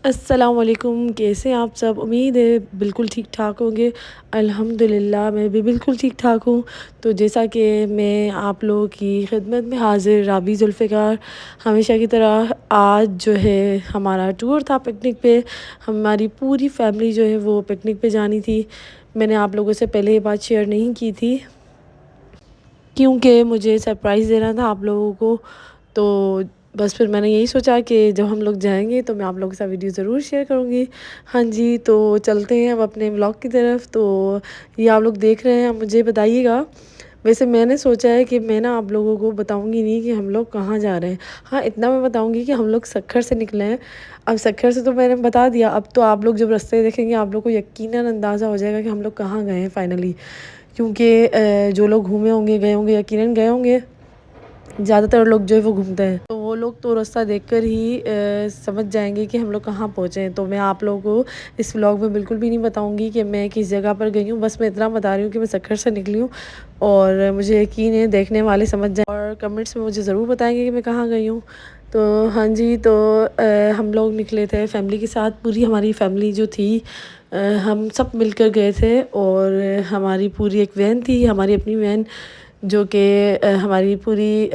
अस्सलाम वालेकुम। कैसे हैं आप सब? उम्मीद है बिल्कुल ठीक ठाक होंगे। अल्हम्दुलिल्लाह मैं भी बिल्कुल ठीक ठाक हूँ। तो जैसा कि मैं आप लोगों की खिदमत में हाज़िर राबी ज़ुल्फ़िकार, हमेशा की तरह आज जो है हमारा टूर था पिकनिक पे। हमारी पूरी फैमिली जो है वो पिकनिक पे जानी थी। मैंने आप लोगों से पहले ये बात शेयर नहीं की थी क्योंकि मुझे सरप्राइज़ देना था आप लोगों को। तो बस फिर मैंने यही सोचा कि जब हम लोग जाएँगे तो मैं आप लोगों के साथ वीडियो ज़रूर शेयर करूँगी। हाँ जी, तो चलते हैं अब अपने व्लॉग की तरफ। तो ये आप लोग देख रहे हैं, मुझे बताइएगा। वैसे मैंने सोचा है कि मैं ना आप लोगों को बताऊँगी नहीं कि हम लोग कहाँ जा रहे हैं। हाँ, इतना मैं बताऊँगी कि हम लोग सक्खर से निकले हैं। अब सक्खर से तो मैंने बता दिया, अब तो आप लोग जब रास्ते देखेंगे आप लोग को यकीनन अंदाज़ा हो जाएगा कि हम लोग कहाँ गए हैं फाइनली। क्योंकि जो लोग घूमे होंगे, गए होंगे, यकीनन गए होंगे। ज़्यादातर लोग जो है वो घूमते हैं, तो वो लोग तो रास्ता देखकर ही समझ जाएंगे कि हम लोग कहाँ पहुँचे हैं। तो मैं आप लोगों को इस व्लॉग में बिल्कुल भी नहीं बताऊंगी कि मैं किस जगह पर गई हूँ। बस मैं इतना बता रही हूँ कि मैं सक्खर से निकली हूँ और मुझे यकीन है देखने वाले समझ जाए और कमेंट्स में मुझे ज़रूर बताएंगे कि मैं कहाँ गई हूँ। तो हाँ जी, तो हम लोग निकले थे फैमिली के साथ। पूरी हमारी फैमिली जो थी, हम सब मिलकर गए थे और हमारी पूरी एक वैन थी, हमारी अपनी वैन, जो कि हमारी पूरी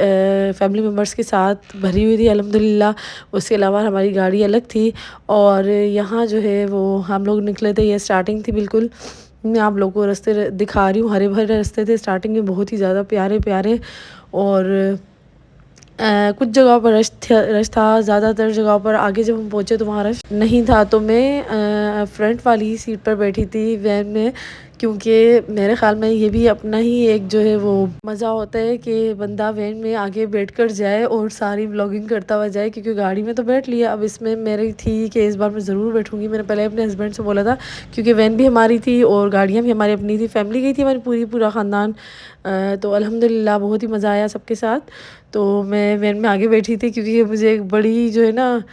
फैमिली मेम्बर्स के साथ भरी हुई थी अल्हम्दुलिल्लाह। उसके अलावा हमारी गाड़ी अलग थी और यहाँ जो है वो हम लोग निकले थे। ये स्टार्टिंग थी बिल्कुल। मैं आप लोगों को रास्ते दिखा रही हूँ, हरे भरे रास्ते थे स्टार्टिंग में, बहुत ही ज़्यादा प्यारे प्यारे। और कुछ जगहों पर रश था, ज़्यादातर जगहों पर आगे जब हम पहुँचे तो वहाँ रश नहीं था। तो मैं फ्रंट वाली सीट पर बैठी थी वैन में, क्योंकि मेरे ख़्याल में ये भी अपना ही एक जो है वो मज़ा होता है कि बंदा वैन में आगे बैठकर जाए और सारी व्लॉगिंग करता हुआ जाए। क्योंकि गाड़ी में तो बैठ लिया, अब इसमें मेरी थी कि इस बार मैं ज़रूर बैठूँगी। मैंने पहले अपने हस्बैंड से बोला था, क्योंकि वैन भी हमारी थी और गाड़ियाँ भी हमारी अपनी थी, फैमिली गई थी हमारी पूरा ख़ानदान। तो अल्हम्दुलिल्लाह बहुत ही मज़ा आया सबके साथ। तो मैं वैन में आगे बैठी थी क्योंकि मुझे एक बड़ी जो है ना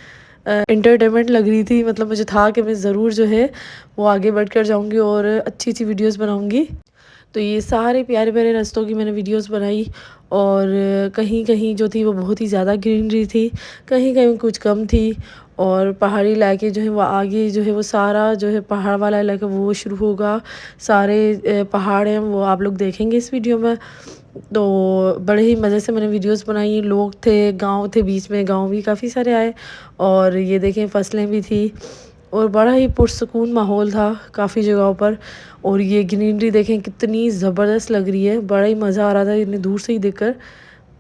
एंटरटेनमेंट लग रही थी। मतलब मुझे था कि मैं ज़रूर जो है वो आगे बढ़कर जाऊंगी और अच्छी अच्छी वीडियोस बनाऊंगी। तो ये सारे प्यारे प्यारे रास्तों की मैंने वीडियोस बनाई और कहीं कहीं जो थी वो बहुत ही ज़्यादा ग्रीनरी थी, कहीं कहीं कुछ कम थी। और पहाड़ी इलाके जो है वो आगे जो है वो सारा जो है पहाड़ वाला इलाका वो शुरू होगा। सारे पहाड़ हैं वो आप लोग देखेंगे इस वीडियो में। तो बड़े ही मज़े से मैंने वीडियोस बनाई। लोग थे, गांव थे, बीच में गांव भी काफ़ी सारे आए और ये देखें फसलें भी थी और बड़ा ही पुरसकून माहौल था काफ़ी जगहों पर। और ये ग्रीनरी देखें कितनी ज़बरदस्त लग रही है, बड़ा ही मज़ा आ रहा था इतनी दूर से ही देखकर।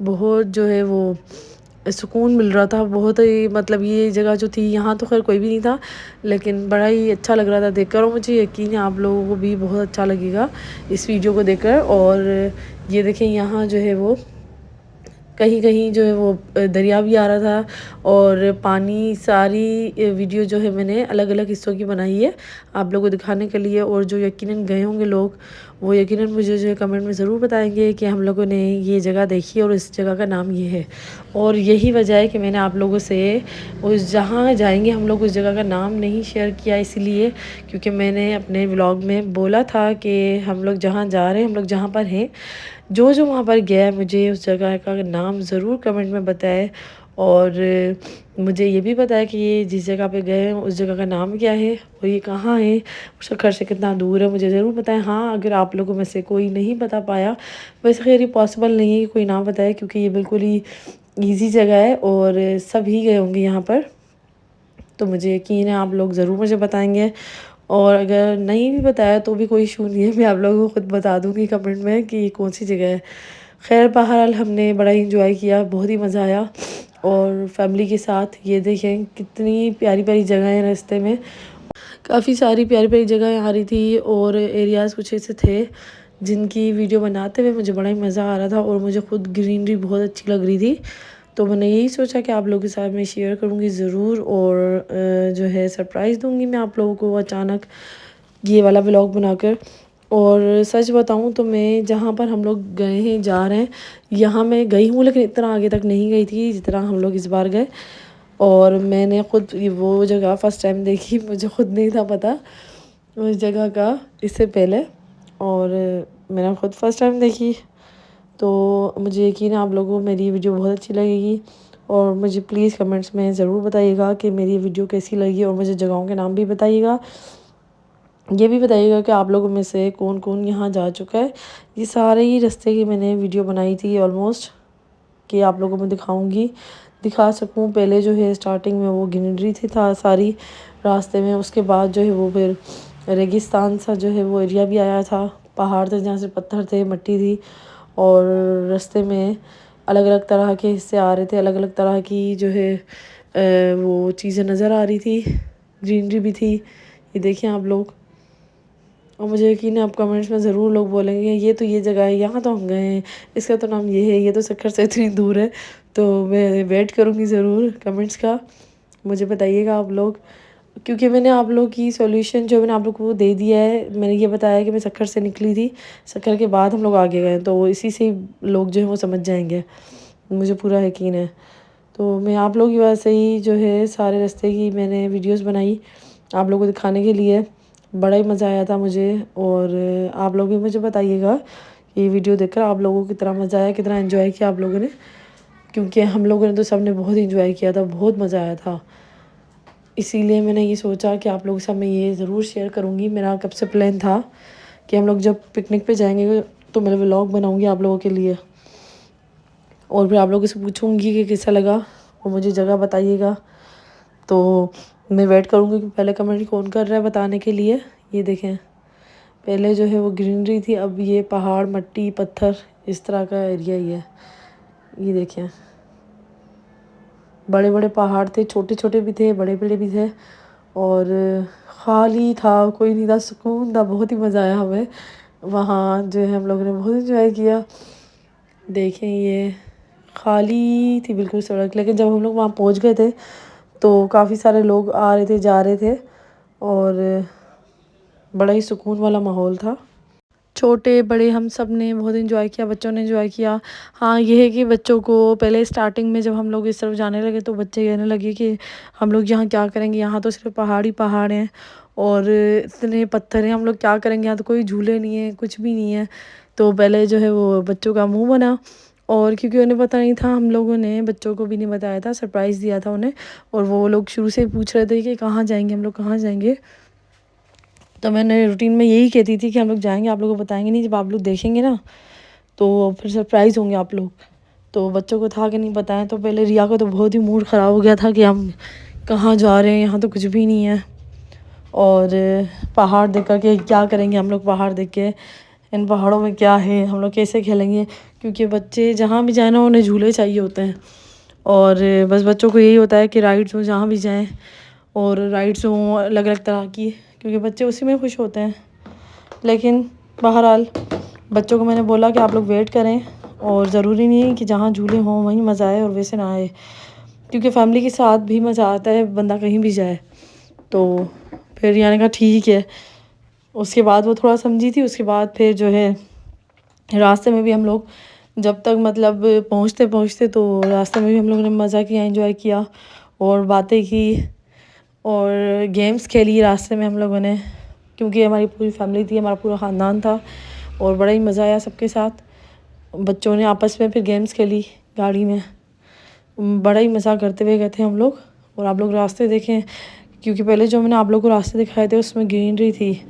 बहुत जो है वो सुकून मिल रहा था, बहुत ही मतलब ये जगह जो थी यहाँ तो खैर कोई भी नहीं था, लेकिन बड़ा ही अच्छा लग रहा था देखकर। और मुझे यकीन है आप लोगों को भी बहुत अच्छा लगेगा इस वीडियो को देखकर। और ये देखें यहाँ जो है वो कहीं कहीं जो है वो दरिया भी आ रहा था और पानी। सारी वीडियो जो है मैंने अलग अलग हिस्सों की बनाई है आप लोगों को दिखाने के लिए। और जो यकीनन गए होंगे लोग वो यकीनन मुझे जो है कमेंट में ज़रूर बताएंगे कि हम लोगों ने ये जगह देखी और इस जगह का नाम ये है। और यही वजह है कि मैंने आप लोगों से उस जहाँ जाएंगे हम लोग उस जगह का नाम नहीं शेयर किया, इसलिए क्योंकि मैंने अपने व्लॉग में बोला था कि हम लोग जहाँ जा रहे हैं, हम लोग जहाँ पर हैं, जो जो वहाँ पर गया है मुझे उस जगह का नाम ज़रूर कमेंट में बताए। और मुझे ये भी बताया कि ये जिस जगह पे गए हैं उस जगह का नाम क्या है और ये कहाँ है, उसका घर से कितना दूर है, मुझे ज़रूर बताएं। हाँ, अगर आप लोगों में से कोई नहीं बता पाया, वैसे खैर ये पॉसिबल नहीं है कि कोई ना बताए, क्योंकि ये बिल्कुल ही ईजी जगह है और सभी गए होंगे यहाँ पर। तो मुझे यकीन है आप लोग ज़रूर मुझे बताएंगे। और अगर नहीं भी बताया तो भी कोई इशू नहीं है, मैं आप लोगों को खुद बता दूँगी कमेंट में कि ये कौन सी जगह है। खैर बहरहाल हमने बड़ा ही इंजॉय किया, बहुत ही मज़ा आया और फैमिली के साथ। ये देखें कितनी प्यारी प्यारी जगह है रास्ते में, काफ़ी सारी प्यारी प्यारी जगह आ रही थी और एरियाज़ कुछ ऐसे थे जिनकी वीडियो बनाते हुए मुझे बड़ा ही मज़ा आ रहा था और मुझे खुद ग्रीनरी बहुत अच्छी लग रही थी। तो मैंने यही सोचा कि आप लोगों के साथ मैं शेयर करूँगी ज़रूर और जो है सरप्राइज़ दूँगी मैं आप लोगों को अचानक ये वाला व्लॉग बनाकर। और सच बताऊँ तो मैं जहाँ पर हम लोग गए हैं, जा रहे हैं, यहाँ मैं गई हूँ लेकिन इतना आगे तक नहीं गई थी जितना हम लोग इस बार गए। और मैंने खुद ये वो जगह फ़र्स्ट टाइम देखी, मुझे खुद नहीं था पता उस जगह का इससे पहले, और मैंने खुद फ़र्स्ट टाइम देखी। तो मुझे यकीन है आप लोगों को मेरी वीडियो बहुत अच्छी लगेगी और मुझे प्लीज़ कमेंट्स में ज़रूर बताइएगा कि मेरी वीडियो कैसी लगी, और मुझे जगहों के नाम भी बताइएगा। ये भी बताइएगा कि आप लोगों में से कौन कौन यहाँ जा चुका है। ये सारे ही रास्ते की मैंने वीडियो बनाई थी ऑलमोस्ट, कि आप लोगों को दिखा सकूँ। पहले जो है स्टार्टिंग में वो ग्रीनरी थी था सारी रास्ते में, उसके बाद जो है वो फिर रेगिस्तान सा जो है वो एरिया भी आया था। पहाड़ थे जहाँ से पत्थर थे, मिट्टी थी, और रास्ते में अलग अलग तरह के हिस्से आ रहे थे, अलग अलग तरह की जो है वो चीज़ें नज़र आ रही थी, ग्रीनरी भी थी। ये देखें आप लोग, और मुझे यकीन है आप कमेंट्स में ज़रूर लोग बोलेंगे ये जगह है, यहाँ तो हम गए हैं, इसका तो नाम ये है, ये तो सक्खर से इतनी दूर है। तो मैं वेट करूँगी ज़रूर कमेंट्स का, मुझे बताइएगा आप लोग, क्योंकि मैंने आप लोग की सॉल्यूशन जो मैंने आप लोग को दे दिया है। मैंने ये बताया कि मैं सक्खर से निकली थी, सक्खर के बाद हम लोग आगे गए, तो इसी से लोग जो है वो समझ जाएंगे, मुझे पूरा यकीन है। तो मैं आप लोग की वजह से ही जो है सारे रास्ते की मैंने वीडियोस बनाई आप लोगों को दिखाने के लिए। बड़ा ही मज़ा आया था मुझे, और आप लोग भी मुझे बताइएगा ये वीडियो देखकर आप लोगों को कितना मज़ा आया, कितना एंजॉय किया आप लोगों ने, क्योंकि हम लोगों ने तो सब ने बहुत एंजॉय किया था, बहुत मज़ा आया था। इसीलिए मैंने ये सोचा कि आप लोगों के साथ मैं ये ज़रूर शेयर करूँगी। मेरा कब से प्लान था कि हम लोग जब पिकनिक पे जाएंगे तो मैं व्लॉग बनाऊँगी आप लोगों के लिए, और फिर आप लोगों से पूछूँगी कि कैसा लगा, और मुझे जगह बताइएगा। तो मैं वेट करूँगी कि पहले कमेंट कौन कर रहा है बताने के लिए। ये देखें, पहले जो है वो ग्रीनरी थी, अब ये पहाड़, मिट्टी, पत्थर, इस तरह का एरिया ही है। ये देखें, बड़े बड़े पहाड़ थे, छोटे छोटे भी थे, बड़े बड़े भी थे, और खाली था, कोई नहीं था, सुकून था, बहुत ही मज़ा आया हमें वहाँ। जो है हम लोगों ने बहुत इंजॉय किया। देखें, ये खाली थी बिल्कुल सड़क, लेकिन जब हम लोग वहाँ पहुँच गए थे तो काफ़ी सारे लोग आ रहे थे, जा रहे थे, और बड़ा ही सुकून वाला माहौल था। छोटे बड़े हम सब ने बहुत एंजॉय किया, बच्चों ने एंजॉय किया। हाँ, ये है कि बच्चों को पहले स्टार्टिंग में जब हम लोग इस तरफ जाने लगे तो बच्चे कहने लगे कि हम लोग यहाँ क्या करेंगे, यहाँ तो सिर्फ पहाड़ ही पहाड़ हैं और इतने पत्थर हैं, हम लोग क्या करेंगे, यहाँ तो कोई झूले नहीं है, कुछ भी नहीं है। तो पहले जो है वो बच्चों का मुँह बना, और क्योंकि उन्हें पता नहीं था, हम लोगों ने बच्चों को भी नहीं बताया था, सरप्राइज़ दिया था उन्हें, और वो लोग शुरू से पूछ रहे थे कि कहाँ जाएंगे, हम लोग कहाँ जाएंगे। तो मैंने रूटीन में यही कहती थी कि हम लोग जाएंगे, आप लोगों को बताएंगे नहीं, जब आप लोग देखेंगे ना तो फिर सरप्राइज़ होंगे आप लोग। तो बच्चों को था कि नहीं बताएं, तो पहले रिया का तो बहुत ही मूड ख़राब हो गया था कि हम कहाँ जा रहे हैं, यहाँ तो कुछ भी नहीं है, और पहाड़ देख कर के क्या करेंगे हम लोग, पहाड़ देख के इन पहाड़ों में क्या है, हम लोग कैसे खेलेंगे, क्योंकि बच्चे जहाँ भी जाए ना उन्हें झूले चाहिए होते हैं, और बस बच्चों को यही होता है कि राइड्स हो जहाँ भी जाएँ, और राइड्स हों अलग अलग तरह की, क्योंकि बच्चे उसी में खुश होते हैं। लेकिन बहरहाल बच्चों को मैंने बोला कि आप लोग वेट करें, और ज़रूरी नहीं है कि जहाँ झूले हों वहीं मज़ा आए और वैसे ना आए, क्योंकि फैमिली के साथ भी मज़ा आता है, बंदा कहीं भी जाए। तो फिर यानी कहा ठीक है। उसके बाद वो थोड़ा समझी थी, उसके बाद फिर जो है रास्ते में भी हम लोग जब तक मतलब पहुँचते पहुँचते तो रास्ते में भी हम लोगों ने मज़ा किया, एंजॉय किया, और बातें की, और गेम्स खेली रास्ते में हम लोगों ने, क्योंकि हमारी पूरी फैमिली थी, हमारा पूरा ख़ानदान था, और बड़ा ही मज़ा आया सबके साथ। बच्चों ने आपस में फिर गेम्स खेली गाड़ी में, बड़ा ही मज़ा करते हुए गए थे हम लोग। और आप लोग रास्ते देखें, क्योंकि पहले जो मैंने आप लोग को रास्ते दिखाए थे उसमें ग्रीनरी थी,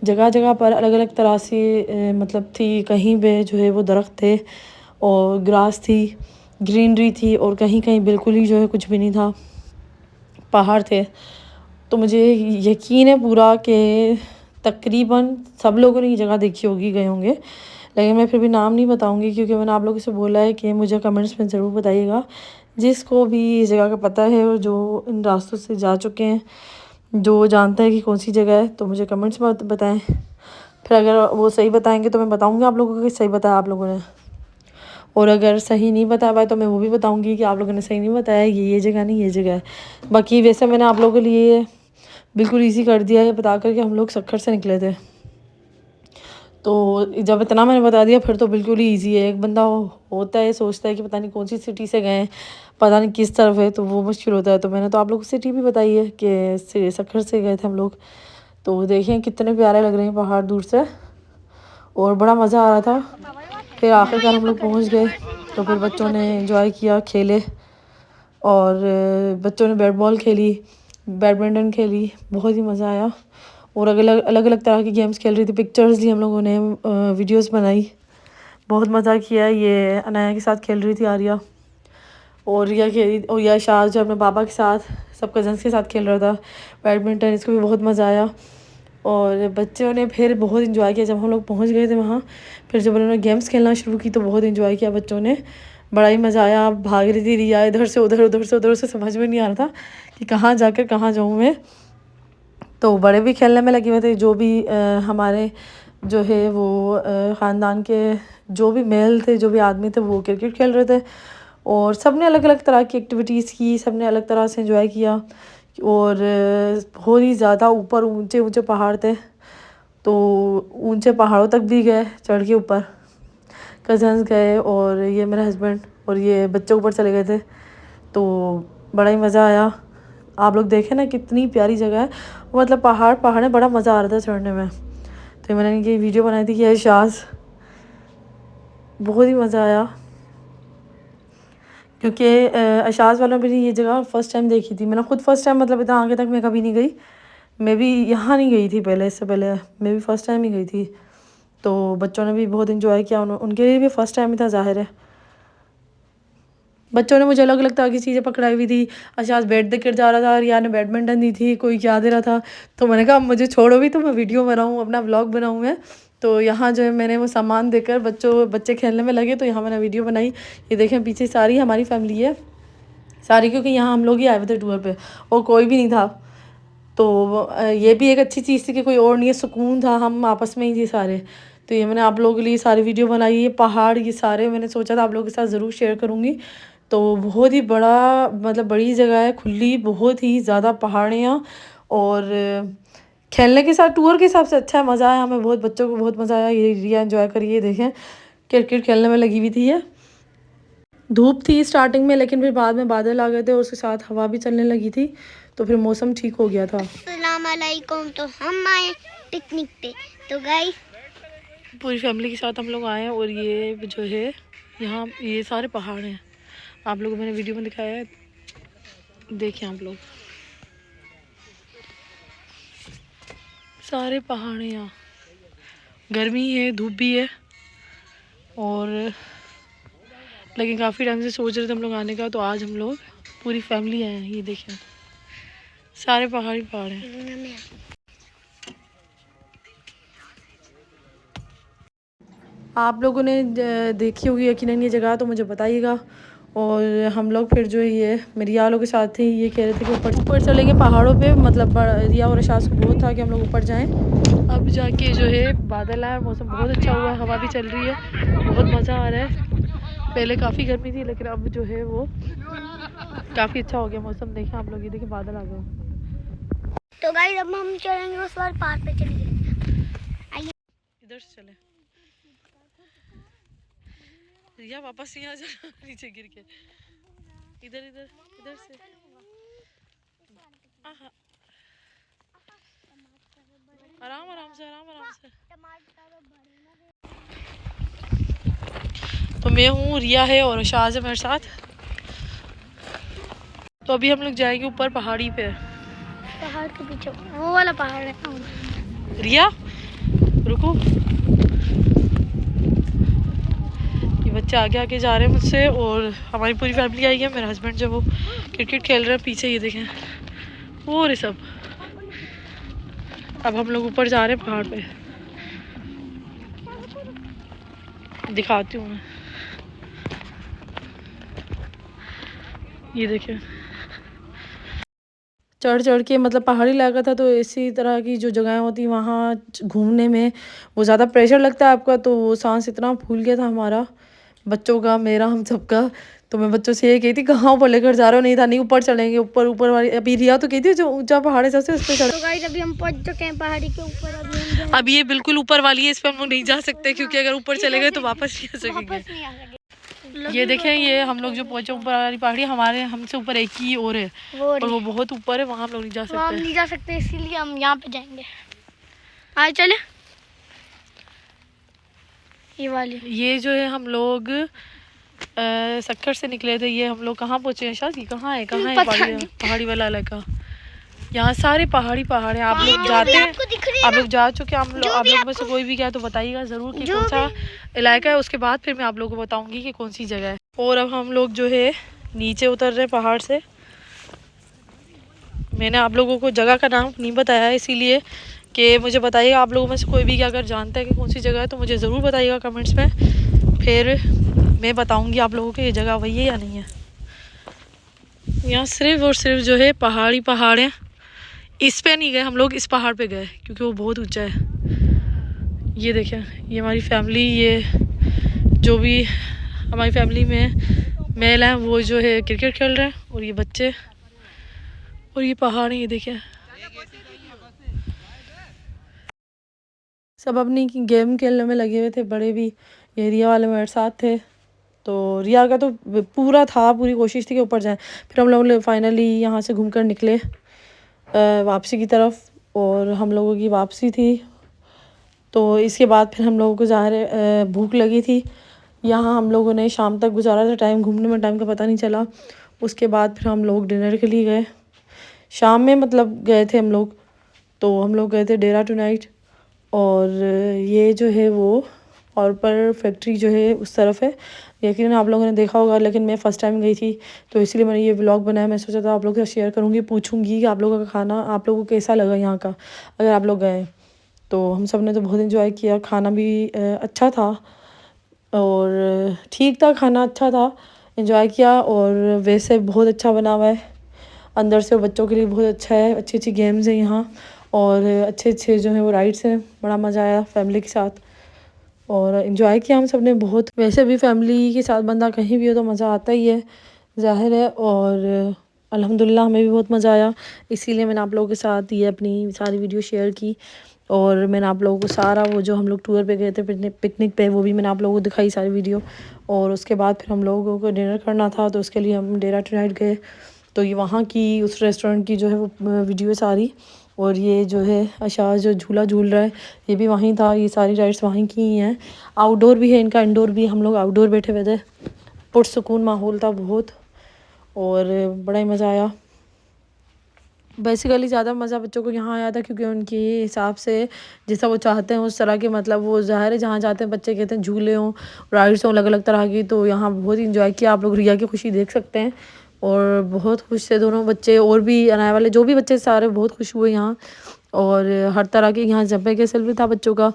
जगह जगह पर अलग अलग तरह से मतलब थी, कहीं पे जो है वो दरख्त थे और ग्रास थी, ग्रीनरी थी, और कहीं कहीं बिल्कुल ही जो है कुछ भी नहीं था, पहाड़ थे। तो मुझे यकीन है पूरा कि तकरीबन सब लोगों ने ये जगह देखी होगी, गए होंगे, लेकिन मैं फिर भी नाम नहीं बताऊंगी, क्योंकि मैंने आप लोगों से बोला है कि मुझे कमेंट्स में ज़रूर बताइएगा जिसको भी इस जगह का पता है और जो इन रास्तों से जा चुके हैं, जो जानता है कि कौन सी जगह है, तो मुझे कमेंट्स में बताएं। फिर अगर वो सही बताएंगे तो मैं बताऊंगी आप लोगों को कि सही बताया आप लोगों ने, और अगर सही नहीं बता पाए तो मैं वो भी बताऊंगी कि आप लोगों ने सही नहीं बताया, ये जगह नहीं, ये जगह है। बाकी वैसे मैंने आप लोगों के लिए बिल्कुल ईजी कर दिया है बता कर कि हम लोग सक्खर से निकले थे, तो जब इतना मैंने बता दिया फिर तो बिल्कुल ही ईजी है। एक बंदा होता है सोचता है कि पता नहीं कौन सी सिटी से गए, पता नहीं किस तरफ है, तो वो मुश्किल होता है। तो मैंने तो आप लोगों को सिटी भी बताई है कि सक्खर से गए थे हम लोग। तो देखें कितने प्यारे लग रहे हैं पहाड़ दूर से, और बड़ा मज़ा आ रहा था। फिर आखिरकार हम लोग पहुंच गए, तो फिर बच्चों ने एंजॉय किया, खेले, और बच्चों ने बैट बॉल खेली, बैडमिंटन खेली, बहुत ही मज़ा आया। और अलग अलग तरह की गेम्स खेल रही थी, पिक्चर्स ली हम लोगों ने, वीडियोस बनाई, बहुत मज़ा किया। ये अनाया के साथ खेल रही थी आर्या, और रिया खेली, और यह शाह जो अपने पापा के साथ सब कज़न्स के साथ खेल रहा था बैडमिंटन, इसको भी बहुत मज़ा आया। और बच्चों ने फिर बहुत इंजॉय किया जब हम लोग पहुंच गए थे वहाँ। फिर जब उन्होंने गेम्स खेलना शुरू की तो बहुत इंजॉय किया बच्चों ने, बड़ा ही मज़ा आया। भाग रही थी रिया इधर से उधर, उधर से उधर से, समझ में नहीं आ रहा था कि कहाँ जाकर कहाँ जाऊँ मैं। तो बड़े भी खेलने में लगे हुए थे, जो भी हमारे जो है वो ख़ानदान के जो भी मेल थे, जो भी आदमी थे, वो क्रिकेट खेल रहे थे। और सब ने अलग अलग तरह की एक्टिविटीज़ की, सब ने अलग तरह से एंजॉय किया। और बहुत ही ज़्यादा ऊपर ऊंचे ऊंचे पहाड़ थे, तो ऊंचे पहाड़ों तक भी गए चढ़ के ऊपर। कज़न्स गए और ये मेरे हस्बैंड और ये बच्चे ऊपर चले गए थे, तो बड़ा ही मज़ा आया। आप लोग देखें ना कितनी प्यारी जगह है, मतलब पहाड़ है, बड़ा मज़ा आ रहा था चढ़ने में। तो मैंने इनकी वीडियो बनाई थी कि एहसास, बहुत ही मज़ा आया। क्योंकि अशाज वालों ने भी ये जगह फ़र्स्ट टाइम देखी थी, मैंने खुद फ़र्स्ट टाइम, मतलब इतना आगे तक मैं कभी नहीं गई। मैं भी यहाँ नहीं गई थी पहले, इससे पहले मैं भी फ़र्स्ट टाइम ही गई थी। तो बच्चों ने भी बहुत इन्जॉय किया, उनके लिए भी फ़र्स्ट टाइम ही था, ज़ाहिर है। बच्चों ने मुझे अलग अलग तरह की चीज़ें पकड़ाई हुई थी। अशाज बैट दे कर जा रहा था, रिया ने बैडमिंटन दी थी, कोई क्या दे रहा था। तो मैंने कहा मुझे छोड़ो भी, तो मैं वीडियो बनाऊँ, अपना व्लॉग बनाऊँ मैं। तो यहाँ जो है मैंने वो सामान देकर बच्चे खेलने में लगे, तो यहाँ मैंने वीडियो बनाई। ये देखें पीछे सारी हमारी फैमिली है, सारी, क्योंकि यहाँ हम लोग ही आए हुए थे टूर पे और कोई भी नहीं था। तो ये भी एक अच्छी चीज़ थी कि कोई और नहीं है, सुकून था, हम आपस में ही थे सारे। तो ये मैंने आप लोगों के लिए सारी वीडियो बनाई है। पहाड़ ये सारे मैंने सोचा था आप लोगों के साथ ज़रूर शेयर करूँगी। तो बहुत ही बड़ा, मतलब बड़ी जगह है, खुली, बहुत ही ज़्यादा पहाड़ियाँ, और खेलने के साथ टूर के हिसाब से अच्छा है, मज़ा आया हमें बहुत, बच्चों को बहुत मज़ा आया। ये रिया एंजॉय करिए, देखें क्रिकेट खेलने में लगी हुई थी। ये धूप थी स्टार्टिंग में, लेकिन फिर बाद में बादल आ गए थे और उसके साथ हवा भी चलने लगी थी, तो फिर मौसम ठीक हो गया था। अस्सलाम वालेकुम। तो हम आए पिकनिक पे, तो गाइस पूरी फैमिली के साथ हम लोग आए हैं। और ये जो है यहाँ ये सारे पहाड़ हैं, आप लोगों को मैंने वीडियो में दिखाया है, देखें आप लोग, सारे पहाड़ हैं यहाँ। गर्मी है, धूप भी है, और लेकिन काफ़ी टाइम से सोच रहे थे हम लोग आने का, तो आज हम लोग पूरी फैमिली आए हैं। ये देखें सारे पहाड़ ही पहाड़ हैं। आप लोगों ने देखी होगी यकीनन ये जगह, तो मुझे बताइएगा। और हम लोग फिर जो ये मेरी वालों के साथ ही ये कह रहे थे कि ऊपर चलेंगे पहाड़ों पे, मतलब रिया और अशास को बहुत था कि हम लोग ऊपर जाएं। अब जाके जो है बादल आया, मौसम बहुत अच्छा हुआ है, हवा भी चल रही है, बहुत मज़ा आ रहा है। पहले काफ़ी गर्मी थी, लेकिन अब जो है वो काफ़ी अच्छा हो गया मौसम। देखें आप लोग, ये देखें बादल आ गए। तो गाइस अब हम चलेंगे उस बार पहाड़ पे, चलेंगे इधर से चले, रिया वापस नहीं आ जा नीचे गिर के, इधर इधर इधर से। आराम आराम से, आराम आराम से। तो मैं हूँ, रिया है और शाज है मेरे साथ। तो अभी हम लोग जाएंगे ऊपर पहाड़ी पे, पहाड़ के पीछे वो वाला पहाड़ है। रिया रुको, ये बच्चे आगे आगे जा रहे हैं मुझसे, और हमारी पूरी फैमिली आई है। मेरा हस्बैंड जो वो क्रिकेट खेल रहे हैं पीछे, ये देखें वो रहे सब। अब हम लोग ऊपर जा रहे हैं पहाड़ पे, दिखाती हूँ मैं। ये देखें चढ़ चढ़ के, मतलब पहाड़ी इलाका था, तो इसी तरह की जो जगहें होती वहाँ घूमने में वो ज़्यादा प्रेशर लगता है आपका। तो वो सांस इतना फूल गया था हमारा, बच्चों का, मेरा, हम सबका। तो मैं बच्चों से ये कही थी कहाँ ऊपर लेकर जा रहे हो, नहीं था नहीं ऊपर चलेंगे, ऊपर ऊपर वाली। अभी रिया तो कहती है जो ऊंचा पहाड़ है सबसे, उस पर चढ़। तो गाइस अभी हम पहुंच चुके हैं पहाड़ी के ऊपर। अब ये बिल्कुल ऊपर वाली है, इस पर हम लोग नहीं जा सकते, क्योंकि अगर ऊपर चले गए तो वापस नहीं आ सकेंगे। ये देखें, ये हम लोग जो पहुंचे ऊपर वाली पहाड़ी, हमारे हमसे ऊपर एक ही और है, और वो बहुत ऊपर है, वहाँ हम लोग नहीं जा सकते। हम नहीं जा सकते, इसीलिए हम यहाँ पे जाएंगे। आए चले, ये वाली। ये जो है हम लोग सक्कर से निकले थे। ये हम लोग कहाँ पहुँचे हैं शादी? कहाँ है पहाड़ी वाला इलाका? यहाँ सारे पहाड़ हैं। आप लोग जाते हैं? आप लोग जा चुके हैं? आप लोग में से कोई भी गया तो बताइएगा ज़रूर कि कौन सा इलाका है। उसके बाद फिर मैं आप लोगों को बताऊंगी कि कौन सी जगह है। और अब हम लोग जो है नीचे उतर रहे पहाड़ से। मैंने आप लोगों को जगह का नाम नहीं बताया इसीलिए कि मुझे बताइएगा आप लोगों में से कोई भी अगर जानता है कि कौन सी जगह है तो मुझे ज़रूर बताइएगा कमेंट्स में। फिर मैं बताऊंगी आप लोगों को ये जगह वही है या नहीं है। यहाँ सिर्फ और सिर्फ जो है पहाड़ हैं। इस पे नहीं गए हम लोग, इस पहाड़ पे गए क्योंकि वो बहुत ऊंचा है। ये देखें, ये हमारी फैमिली, ये जो भी हमारी फैमिली में मेल हैं वो जो है क्रिकेट खेल रहे हैं, और ये बच्चे, और ये पहाड़ है। ये देखें, सब अपनी गेम खेलने में लगे हुए थे। बड़े भी, ये रिया वाले मेरे साथ थे। तो रिया का तो पूरी कोशिश थी कि ऊपर जाए। फिर हम लोग फाइनली यहाँ से घूमकर निकले वापसी की तरफ, और हम लोगों की वापसी थी। तो इसके बाद फिर हम लोगों को ज़ाहिर भूख लगी थी। यहाँ हम लोगों ने शाम तक गुजारा था। टाइम घूमने में टाइम का पता नहीं चला। उसके बाद फिर हम लोग डिनर के लिए गए। शाम में मतलब गए थे हम लोग। तो हम लोग गए थे डेरा टू नाइट, और ये जो है वो और पर फैक्ट्री जो है उस तरफ है। यकीन आप लोगों ने देखा होगा, लेकिन मैं फ़र्स्ट टाइम गई थी तो इसलिए मैंने ये व्लॉग बनाया। मैं सोचा था आप लोगों के साथ शेयर करूँगी, पूछूंगी कि आप लोगों का खाना आप लोगों को कैसा लगा यहाँ का, अगर आप लोग गए। तो हम सब ने तो बहुत इन्जॉय किया। खाना भी अच्छा था, और ठीक था, खाना अच्छा था, इन्जॉय किया। और वैसे बहुत अच्छा बना हुआ है अंदर से, बच्चों के लिए बहुत अच्छा है। अच्छी अच्छी गेम्स हैं यहाँ, और अच्छे अच्छे जो है वो राइड्स हैं। बड़ा मज़ा आया फैमिली के साथ, और इन्जॉय किया हम सब ने बहुत। वैसे भी फैमिली के साथ बंदा कहीं भी हो तो मज़ा आता ही है, ज़ाहिर है। और अल्हम्दुलिल्लाह हमें भी बहुत मज़ा आया। इसीलिए मैंने आप लोगों के साथ ये अपनी सारी वीडियो शेयर की, और मैंने आप लोगों को सारा वो जो हम लोग टूर पे गए थे पिकनिक पे, वो भी मैंने आप लोगों को दिखाई सारी वीडियो। और उसके बाद फिर हम लोगों को डिनर करना था, तो उसके लिए हम डेरा टू नाइट गए। तो ये वहाँ की उस रेस्टोरेंट की जो है वो वीडियो है सारी। और ये जो है अशाज जो झूला झूल रहा है ये भी वहीं था। ये सारी राइड्स वहीं की ही हैं। आउटडोर भी है इनका, इंडोर भी। हम लोग आउटडोर बैठे हुए थे। पुरसुकून माहौल था बहुत, और बड़ा ही मज़ा आया। बेसिकली ज़्यादा मज़ा बच्चों को यहाँ आया था क्योंकि उनके हिसाब से जैसा वो चाहते हैं उस तरह के, मतलब वो ज़ाहिर है जहाँ जाते हैं बच्चे कहते हैं झूले हों, राइड्स हों अलग अलग तरह की। तो यहाँ बहुत इंजॉय किया। आप लोग रिया की खुशी देख सकते हैं, और बहुत खुश थे दोनों बच्चे। और भी आने वाले जो भी बच्चे सारे बहुत खुश हुए यहाँ। और हर तरह के यहाँ जंपिंग कैसल भी था बच्चों का।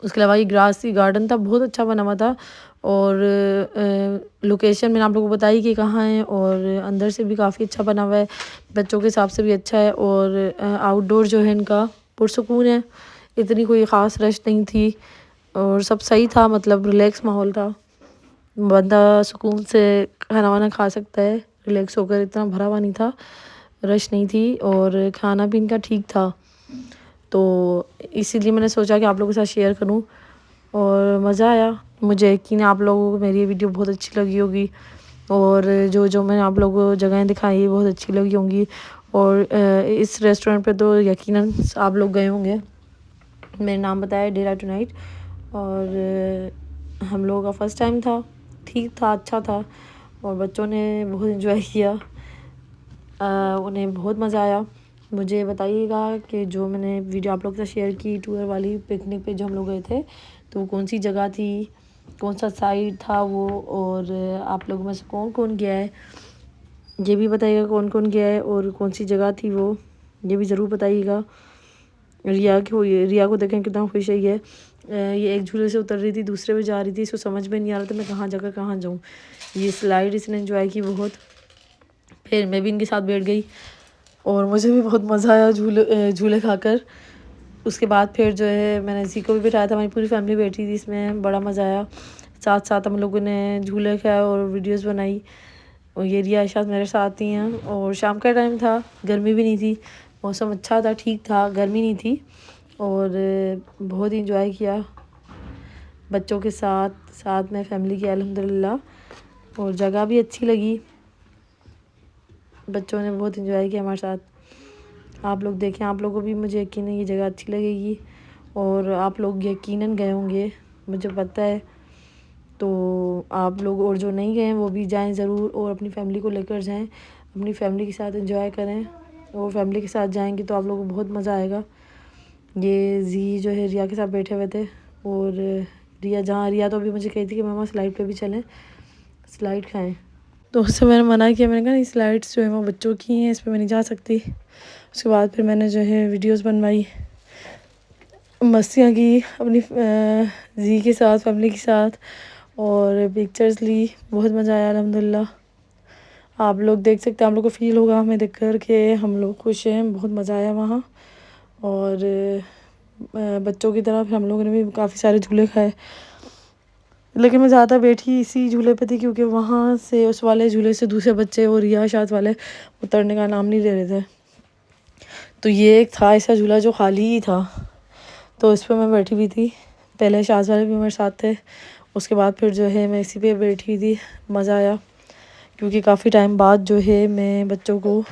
उसके अलावा ये ग्रासी गार्डन था, बहुत अच्छा बना हुआ था। और लोकेशन मैंने आप लोगों को बताई कि कहाँ है, और अंदर से भी काफ़ी अच्छा बना हुआ है, बच्चों के हिसाब से भी अच्छा है। और आउटडोर जो है इनका पुरसुकून है, इतनी कोई ख़ास रश नहीं थी, और सब सही था, मतलब रिलैक्स माहौल था। बंदा सुकून से खाना वाना खा सकता है रिलैक्स होकर, इतना भरा हुआ नहीं था, रश नहीं थी, और खाना भी इनका ठीक था। तो इसीलिए मैंने सोचा कि आप लोगों के साथ शेयर करूं, और मज़ा आया। मुझे यकीन है आप लोगों को मेरी ये वीडियो बहुत अच्छी लगी होगी, और जो जो मैंने आप लोगों को जगहें दिखाई है बहुत अच्छी लगी होंगी। और इस रेस्टोरेंट पे तो यकीनन आप लोग गए होंगे। मेरा नाम बताया डेरा टू नाइट, और हम लोगों का फ़र्स्ट टाइम था। ठीक था, अच्छा था, और बच्चों ने बहुत इन्जॉय किया। उन्हें बहुत मज़ा आया। मुझे बताइएगा कि जो मैंने वीडियो आप लोग के साथ शेयर की टूर वाली, पिकनिक पे जो हम लोग गए थे, तो वो कौन सी जगह थी, कौन सा साइड था वो, और आप लोगों में से कौन कौन गया है ये भी बताइएगा, कौन कौन गया है और कौन सी जगह थी वो, ये भी ज़रूर बताइएगा। रिया को देखें कितना खुश है ये। ये एक झूले से उतर रही थी, दूसरे पे जा रही थी। इसको समझ में नहीं आ रहा था मैं कहाँ जाकर कहाँ जाऊँ। ये स्लाइड इसने एंजॉय की बहुत। फिर मैं भी इनके साथ बैठ गई, और मुझे भी बहुत मज़ा आया झूले खाकर। उसके बाद फिर जो है मैंने इसी को भी बिठाया था, हमारी पूरी फैमिली बैठी थी इसमें, बड़ा मज़ा आया। साथ साथ हम लोगों ने झूले खाए और वीडियोस बनाई। और ये रिया शायद मेरे साथ ही हैं। और शाम का टाइम था, गर्मी भी नहीं थी, मौसम अच्छा था, ठीक था, गर्मी नहीं थी। और बहुत ही इंजॉय किया बच्चों के साथ, साथ में फैमिली की अल्हम्दुलिल्लाह। और जगह भी अच्छी लगी, बच्चों ने बहुत इंजॉय किया हमारे साथ। आप लोग देखें, आप लोगों को भी मुझे यकीन है ये जगह अच्छी लगेगी, और आप लोग यकीनन गए होंगे, मुझे पता है। तो आप लोग और जो नहीं गए हैं वो भी जाएं ज़रूर, और अपनी फैमिली को लेकर जाएं, अपनी फैमिली के साथ एंजॉय करें। और फैमिली के साथ जाएंगे तो आप लोगों को बहुत मज़ा आएगा। ये जी जो है रिया के साथ बैठे हुए थे, और रिया तो अभी मुझे कही थी कि मामा स्लाइड पे भी चलें, स्लाइड खाएं। तो उससे मैंने मना किया, मैंने कहा नहीं, स्लाइड्स जो है वो बच्चों की हैं, इस पर मैं नहीं जा सकती। उसके बाद फिर मैंने जो है वीडियोस बनवाई, मस्तियाँ की अपनी जी के साथ, फैमिली के साथ, और पिक्चर्स ली। बहुत मज़ा आया अल्हम्दुलिल्लाह। आप लोग देख सकते हैं, आप लोग को फ़ील होगा हमें देख कर के हम लोग खुश हैं, बहुत मज़ा आया वहाँ। और बच्चों की तरह फिर हम लोगों ने भी काफ़ी सारे झूले खाए, लेकिन मैं ज़्यादा बैठी इसी झूले पे थी क्योंकि वहाँ से उस वाले झूले से दूसरे बच्चे और रियाशात वाले उतरने का नाम नहीं ले रहे थे। तो ये एक था ऐसा झूला जो खाली ही था, तो इस पर मैं बैठी हुई थी। पहले शाज वाले भी मेरे साथ थे, उसके बाद फिर जो है मैं इसी पे बैठी हुई थी। मज़ा आया क्योंकि काफ़ी टाइम बाद जो है मैं बच्चों को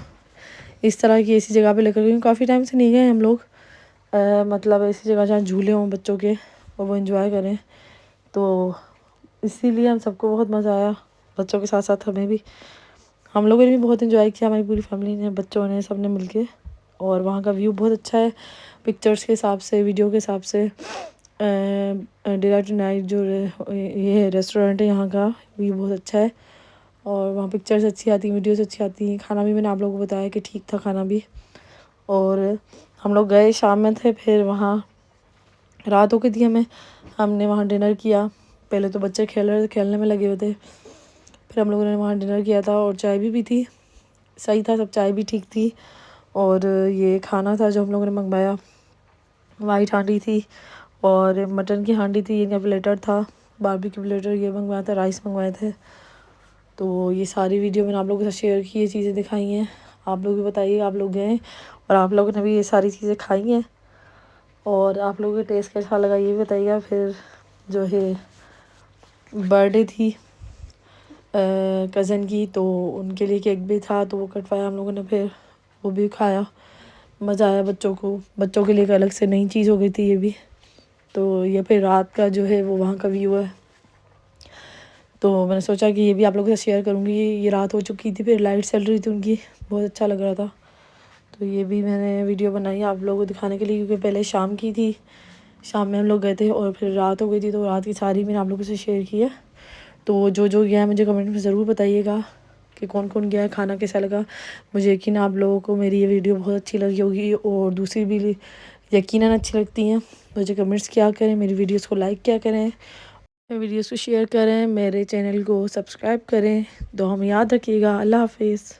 इस तरह की ऐसी जगह पे लेकर गई हूँ। काफ़ी टाइम से नहीं गए हम लोग, मतलब ऐसी जगह जहाँ झूले हों बच्चों के और वो एंजॉय करें, तो इसीलिए हम सबको बहुत मज़ा आया, बच्चों के साथ साथ हमें भी। हम लोगों ने भी बहुत एंजॉय किया, हमारी पूरी फैमिली ने, बच्चों ने, सब ने मिलके। और वहाँ का व्यू बहुत अच्छा है, पिक्चर्स के हिसाब से, वीडियो के हिसाब से। डिलाइट नाइट जो ये है रेस्टोरेंट है, यहाँ का व्यू बहुत अच्छा है, और वहाँ पिक्चर्स अच्छी आती हैं, वीडियोस अच्छी आती हैं। खाना भी मैंने आप लोगों को बताया कि ठीक था खाना भी। और हम लोग गए शाम में थे, फिर वहाँ रात हो गई थी हमें, हमने वहाँ डिनर किया। पहले तो बच्चे खेलने में लगे हुए थे, फिर हम लोगों ने वहाँ डिनर किया था और चाय भी पी थी। सही था सब, चाय भी ठीक थी। और ये खाना था जो हम लोगों ने मंगवाया, वाइट हांडी थी और मटन की हांडी थी, इनका प्लेटर था, बारबेक्यू प्लेटर ये मंगवाया था, राइस मंगवाए थे। तो ये सारी वीडियो मैंने आप लोगों के साथ शेयर की, ये चीज़ें दिखाई हैं। आप लोग भी बताइए, आप लोग गए और आप लोगों ने भी ये सारी चीज़ें खाई हैं, और आप लोगों को टेस्ट कैसा लगा ये भी बताइएगा। फिर जो है बर्थडे थी कज़न की, तो उनके लिए केक भी था, तो वो कटवाया हम लोगों ने, फिर वो भी खाया। मज़ा आया बच्चों के लिए एक अलग से नई चीज़ हो गई थी ये भी। तो ये फिर रात का जो है वो वहाँ का व्यू है, तो मैंने सोचा कि ये भी आप लोगों के साथ शेयर करूँगी। ये रात हो चुकी थी, फिर लाइट चल रही थी उनकी, बहुत अच्छा लग रहा था। तो ये भी मैंने वीडियो बनाई आप लोगों को दिखाने के लिए, क्योंकि पहले शाम की थी, शाम में हम लोग गए थे और फिर रात हो गई थी, तो रात की सारी मैंने आप लोगों से शेयर की है। तो जो गया है मुझे कमेंट में ज़रूर बताइएगा कि कौन कौन गया है, खाना कैसा लगा। मुझे यकीन आप लोगों को मेरी ये वीडियो बहुत अच्छी लगी होगी, और दूसरी भी यकीनन अच्छी लगती हैं। मुझे कमेंट्स किया करें, मेरी वीडियोस को लाइक किया करें, वीडियोस को शेयर करें, मेरे चैनल को सब्सक्राइब करें। तो हम याद रखिएगा। अल्लाह हाफिज़।